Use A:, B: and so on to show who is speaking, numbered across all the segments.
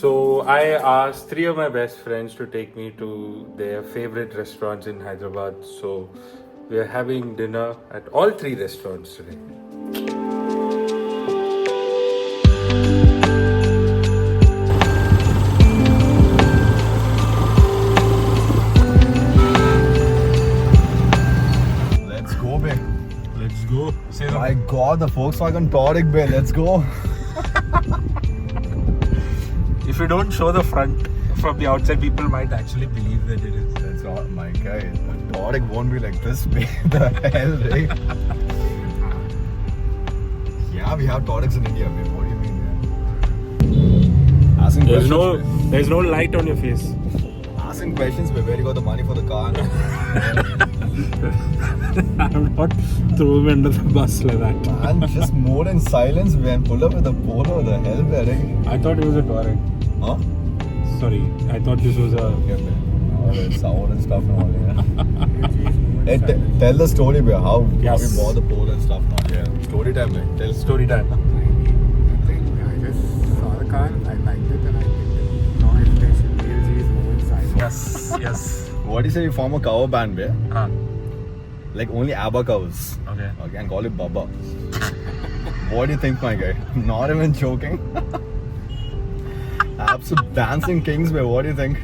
A: So I asked three of my best friends to take me to their favorite restaurants in Hyderabad. So we are having dinner at all three restaurants today.
B: Let's go, babe.
A: Let's go. Say
B: My God, the Volkswagen Touareg, babe. Let's go.
A: If you don't show the front from the outside, people might actually believe that it is.
B: That's all, my guy. The Touareg won't be like this, babe. The hell, right? Yeah, we have Touaregs in India, babe. What do you mean, man? Asking questions,
A: There's no light on your face.
B: babe. Asking questions, babe. Where you got the money for the car?
A: I'm not throwing under the bus like that.
B: Man, just more in silence, man. Pull up with a polo. The hell, babe.
A: I thought it was a Touareg.
B: Huh?
A: Sorry, I thought this was a.
B: Yeah, babe. All that sour and stuff and all, yeah. Hey, tell the story, babe. How we bought the pole and stuff now. Yeah. Story time, man. Tell
A: Story time.
C: I just saw the car, I liked it and I picked it. No hesitation, BLG is more inside.
A: Yes.
B: What do you say you form a cover band, babe?
A: Ah,
B: Like only ABBA covers.
A: okay.
B: Okay, and call it Baba. What do you think, my guy? Not even joking. Absolute dancing kings, babe. What do you think?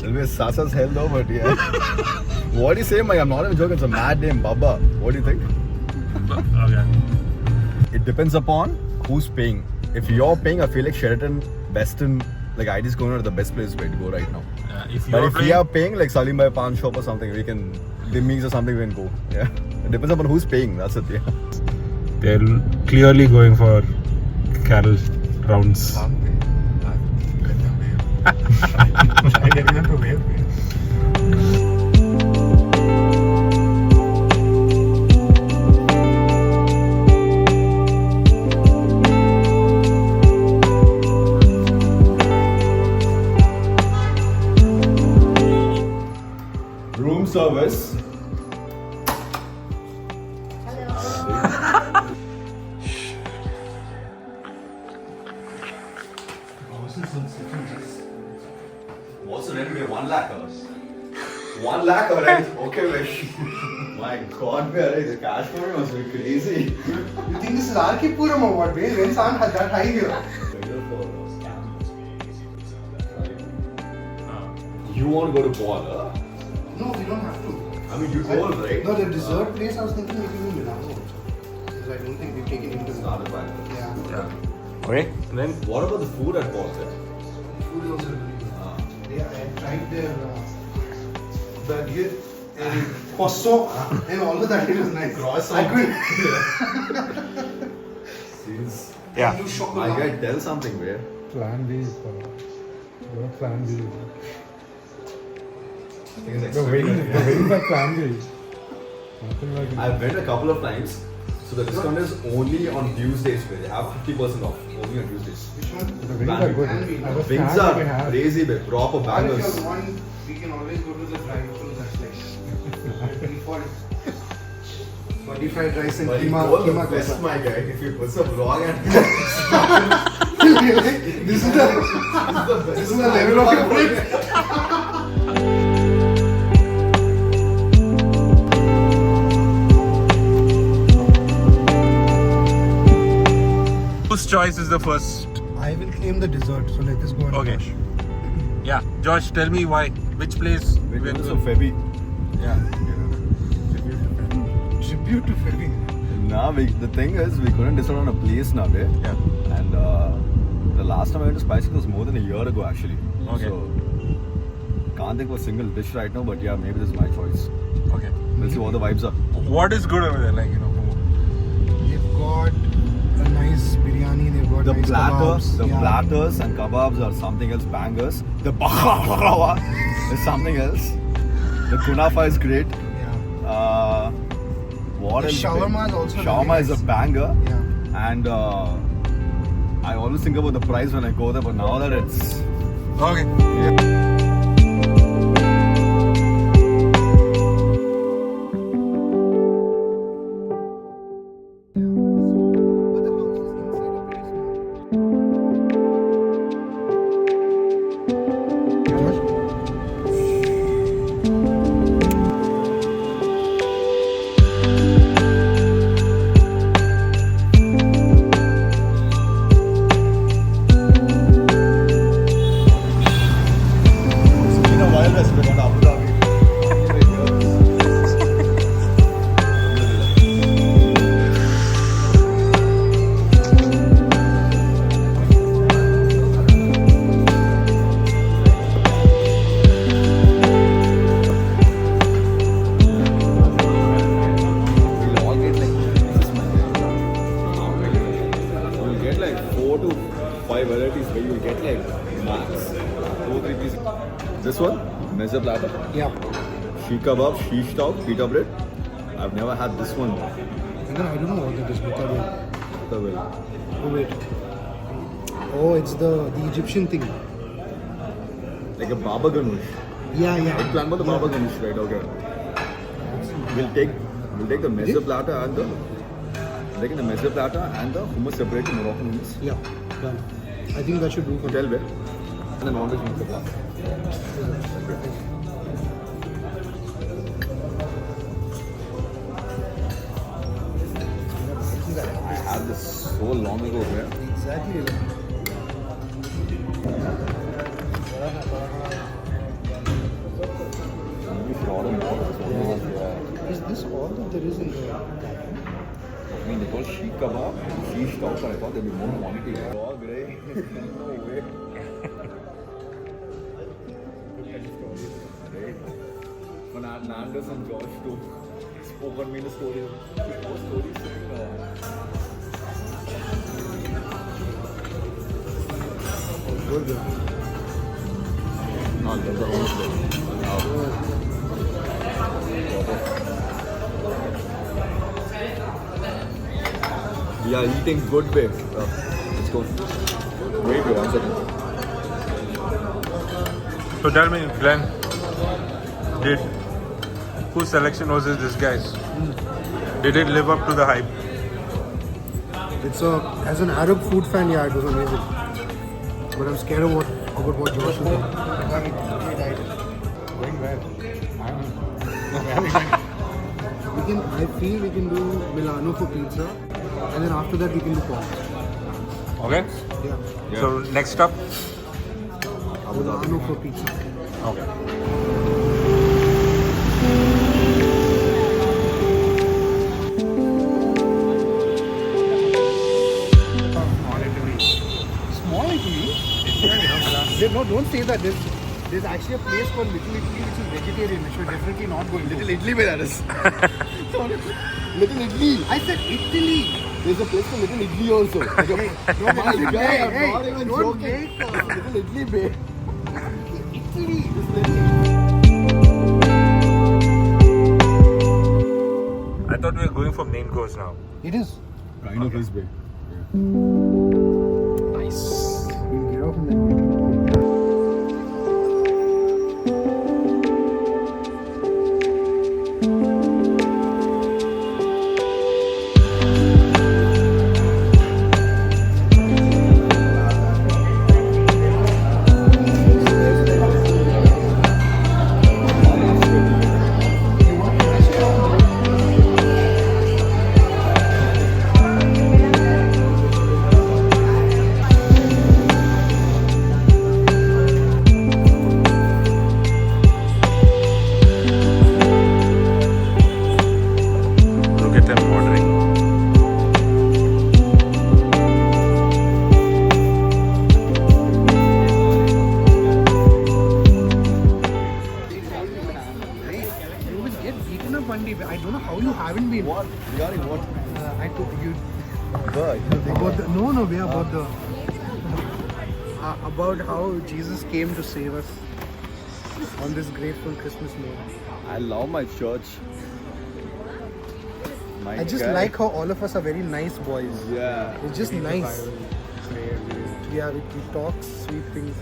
B: It'll be sus as hell though, but yeah. What do you say, my guy? I'm not even joking. It's a mad name, Baba. What do you think?
A: Okay.
B: It depends upon who's paying. If you're paying, I feel like Sheraton, Westin, like IT is going to the best place where to go right now.
A: If
B: But
A: you're
B: if we are paying like Salim Bhai Pan Shop or something, we can Dimmies or something we can go. Yeah. It depends upon who's paying. That's it. Yeah.
A: they're clearly going for carol rounds.
C: Try getting them to wave.
B: Room service. What's the rent? 1 lakh. 1 lakh, alright? Okay, Vish. My God, the cash for me must be crazy.
C: You think this is Arkipuram or what? Rents aren't that high here.
B: You want to go to Ball,
C: No, we don't have to.
B: I mean, you told, right?
C: No, the dessert place I was thinking maybe in Milano also. Because I don't think we've taken him to
B: Not a bad.
C: Yeah.
A: Yeah. Okay. And then
B: What about the food at Ball?
C: Food is also really good. Yeah, I tried their baguette and posso and all of that. It was nice. I couldn't.
A: yeah.
C: Do
B: My
C: chocolate.
B: guy, tell something, man.
D: Plan B. Plan B.
B: I think it's
D: We're waiting for Plan B. Nothing like
B: I've went a couple of times. So the discount is only on Tuesdays where they have 50% off. Only on Tuesdays.
C: Which one?
D: The wings are good.
C: Plan B.
D: I was
B: Wings
D: planned
B: are
D: to have.
B: crazy, babe. Proper
C: And if
B: bangers.
C: you want, we can always go to the drive-thru. That's like default. Body fried rice and
B: But he
C: keema.
B: told the
C: Keema
B: best,
C: dosa.
B: my guy. If you put some wrong and
C: This is the level of your plate.
A: Whose choice is the first?
C: I will claim the dessert, so let us go and
A: Okay.
C: Josh.
A: Yeah. Josh, tell me why. Which place?
B: we
A: we're
B: go to
A: going?
B: some Febby.
A: Yeah.
C: Tribute to Febby.
B: Nah, the thing is, we couldn't decide on a place now, babe.
A: Yeah.
B: And the last time I went to Spice was more than a year ago, actually.
A: Okay.
B: So, can't think of a single dish right now, but yeah, maybe this is my choice.
A: Okay.
B: We'll see what the vibes are.
A: What is good over there? Like,
C: They've got a nice biryani, they've got
B: The
C: nice
B: platters,
C: kebabs.
B: the
C: Yeah.
B: platters and kebabs are something else. Bangers. The baklava is something else. The kunafa is great.
C: Yeah.
B: What
C: The
B: else?
C: shawarma is also
B: Shawarma
C: very
B: is a
C: nice.
B: banger.
C: Yeah.
B: And I always think about the price when I go there, but now that it's
A: okay.
C: But the house is inside a very small.
B: egg. Max. 2-3 pieces. This one, mezza platter.
C: Yeah.
B: Sheikh kebab, sheesh tau, pita bread. I've never had this one.
C: And then I don't know what it is, but
B: Well,
C: oh wait. Oh, it's the Egyptian thing.
B: like a baba ganoush.
C: Yeah, yeah.
B: Eggplant but the baba ganoush, right? Okay. We'll take the mezza platter and the mezza platter and the hummus separately, Moroccan hummus.
C: Yeah, done. I think that should do for
B: Hotel where? And then non-veg mezza platter. I had this so long ago, man.
C: Exactly.
B: You should order more.
C: Is this all that there is in the
B: I mean, they call sheikh kebab, sheesh tau, but I thought there'd be more quantity. Oh, great. No way. Great. When I had Nandos and Josh too spoke on me in the story. What story saying?
C: good.
B: No, there's a whole story. We are eating good, babe. Let's go. Wait, one second.
A: So tell me, Glenn, whose selection was this guy's? Did it live up to the hype?
C: As an Arab food fan, yeah, it was amazing. But I'm scared about what Josh will do.
D: Going well.
C: I feel we can do Milano for pizza, and then after that we can do pork.
A: Okay.
C: Yeah.
A: So next up.
C: Milano for pizza.
A: Okay.
C: Small Italy? No, don't say that. There's actually a place called Little Italy which is vegetarian, which we're definitely not going to.
B: Little Italy, where that is.
C: Little Italy. I said Italy.
B: There's a place called Little Italy also. Like
C: Don't
B: my
C: make-
B: guy, I'm
C: hey,
B: not even
C: don't
B: joking.
C: make,
B: Little Italy, babe.
C: Italy.
A: I thought we were going for main course now.
C: It is.
B: Kind of is, babe.
A: Nice.
C: We'll get off and then we'll
A: Look at them ordering.
C: You will get beaten up one day. I don't know how you haven't been.
B: What? Regarding what?
C: I took you
B: Bird.
C: about the we are about how Jesus came to save us on this grateful Christmas morning.
B: I love my church. My
C: I just
B: guy.
C: like how all of us are very nice boys.
B: Yeah.
C: It's just nice. Yeah, we talk sweet things.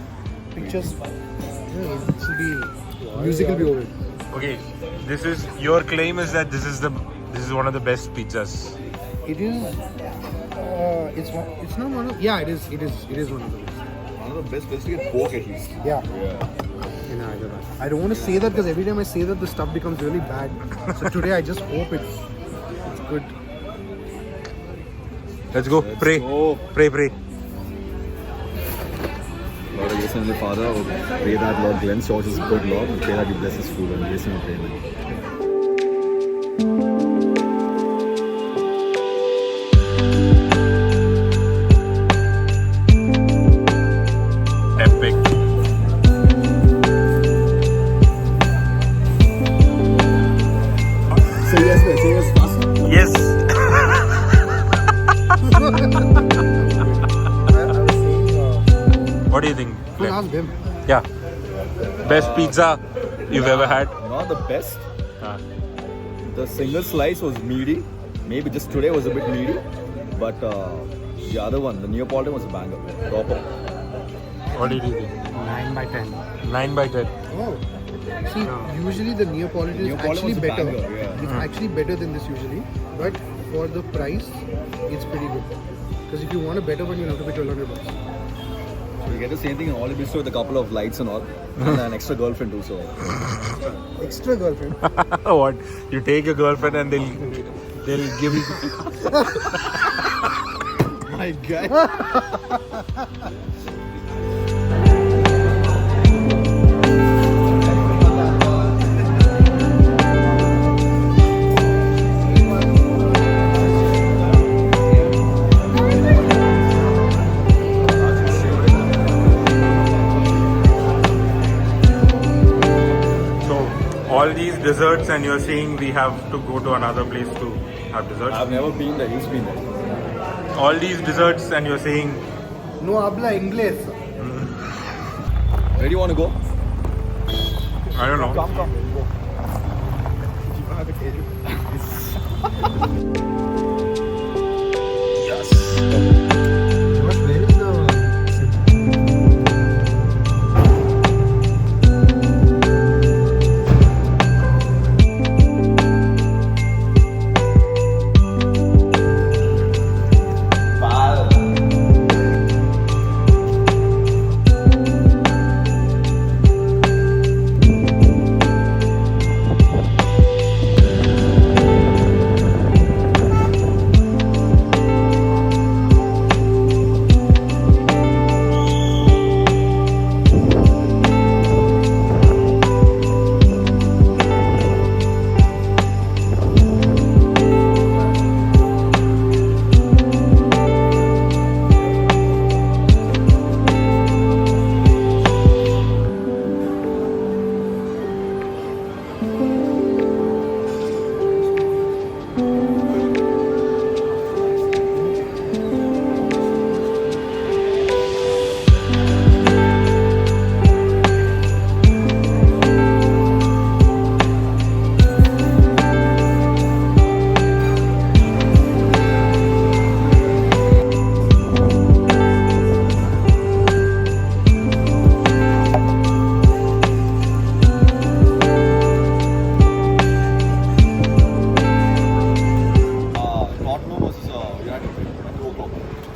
C: Pictures. Yeah, it will be music will be over.
A: Okay, this is your claim is that this is one of the best pizzas.
C: It is. It's not one of. Yeah, it is one of the best.
B: One of the best places to get pork at least.
C: Yeah.
B: Yeah.
C: In Hyderabad. I don't want to say that because every time I say that the stuff becomes really bad. So today I just hope it's good.
A: Let's go. Pray.
B: go.
A: Pray.
B: Lord, yes, Heavenly Father, pray that Lord Glenn George is good, Lord. We pray that you bless his food and bless him and pray.
A: Epic.
B: Say yes, man. Say yes fast.
A: Yes.
C: I was saying,
A: What do you think?
C: Well, ask them.
A: Yeah. Best pizza you've ever had?
B: Not the best.
A: Ah.
B: The single slice was meaty. Maybe just today was a bit meaty. But the other one, the Neapolitan, was a banger. Proper.
A: What did you think?
D: 9 by 10.
A: 9 by 10.
C: Oh. See, usually the Neapolitan is
B: Neapolitan
C: actually
B: was a
C: better.
B: banger, yeah.
C: It's actually better than this usually. But for the price, it's pretty good. Because if you want a better one, you'll have to pay $1,200.
B: So you get the same thing in Olive Bistro with a couple of lights and all. And an extra girlfriend too. So
C: Extra girlfriend.
A: What? You take your girlfriend and they'll give you.
B: my guy.
A: All these desserts, and you're saying we have to go to another place to have desserts?
B: I've never been there. He's been there.
A: All these desserts, and you're saying
C: No habla inglés.
B: Where do you want to go?
A: I don't know.
B: Come.
C: But where is the...
B: Tottenham versus United at 2 o'clock.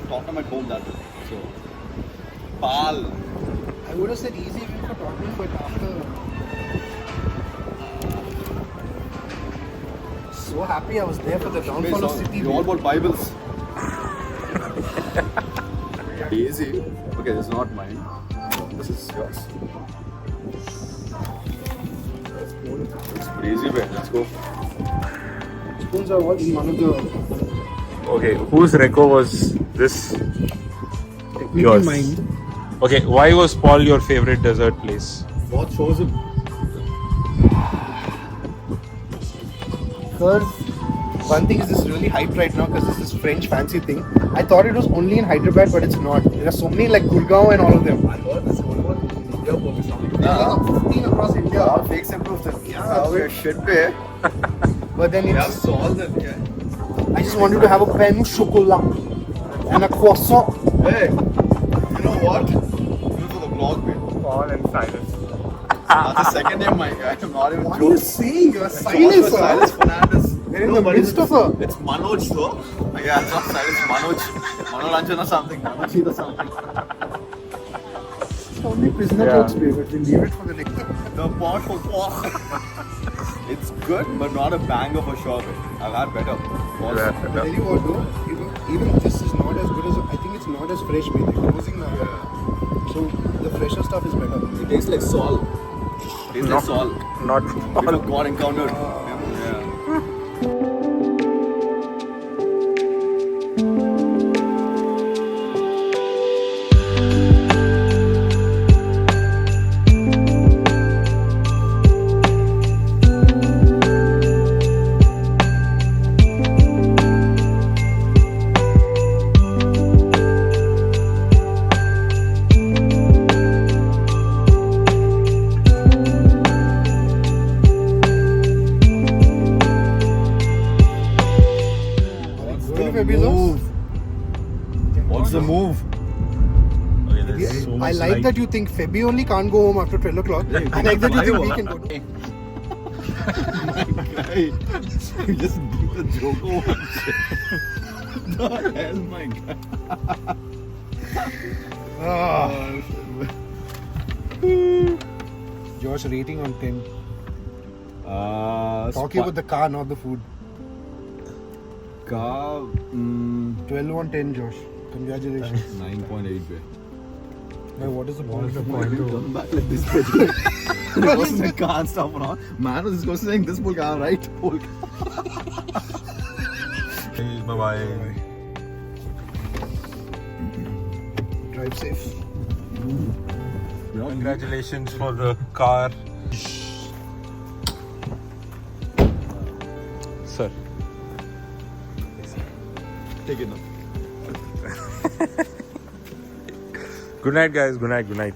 B: Tottenham at home that day. So, Pal.
C: I would have said easy win for Tottenham, but after... So happy I was there for the downfall of City.
B: You all about Bibles. Easy. Okay, this is not mine. This is yours. It's crazy, man. Let's go.
C: Spoons are what? In one of the...
A: Okay, whose reco was this?
C: Technically
A: Yours.
C: mine.
A: Okay, why was Paul your favorite dessert place?
B: What shows him?
C: Because one thing is this really hyped right now because this is French fancy thing. I thought it was only in Hyderabad, but it's not. There are so many like Gurgaon and all of them.
B: I heard this one about India focus on
C: There are like 15 across India.
B: all fake symptoms. Yeah, we're shit, man.
C: But then
B: We have
C: it's...
B: solved it, yeah.
C: I just wanted to have a pain au chocolat and a croissant.
B: Hey, you know what? Do it for the vlog, man.
A: Paul and Silas.
B: That's the second name, my guy. I'm not even
C: What are you
B: joking.
C: saying? You're
B: Silas,
C: silent,
B: Silas
C: sir.
B: Fernandez.
C: They're in the midst of a...
B: It's Manoj, though. Yeah, it's not Silas. Manoj. Manoranjan or something. Manoj or something.
C: Only prisoner
A: Yeah.
C: jokes, babe, but we'll leave it for the next...
B: The pot for pork. It's good, but not a banger for sure. Man. I've had better.
C: But tell you what though, even this is not as good as... I think it's not as fresh made. They're closing now. So the fresher stuff is better.
B: It tastes like Saul. It tastes like Saul.
A: Not
B: Before God encountered. Yeah.
C: like that you think Febby only can't go home after 12 o'clock. I like that you think we can go.
B: You just do the joke over shit. The hell, my guy.
C: Josh, rating on 10. Talking about the car, not the food.
B: car.
C: 12 on 10, Josh. Congratulations.
B: 9.8 पे.
C: Now, what is the
D: What is the
C: point?
D: point?
B: Turn back like this. I can't stop now. Man was just saying this whole car, right? Whole car.
A: Bye bye.
C: Drive safe.
A: Congratulations for the car. Sir.
B: Take it now.
A: Good night, guys. Good night. Good night.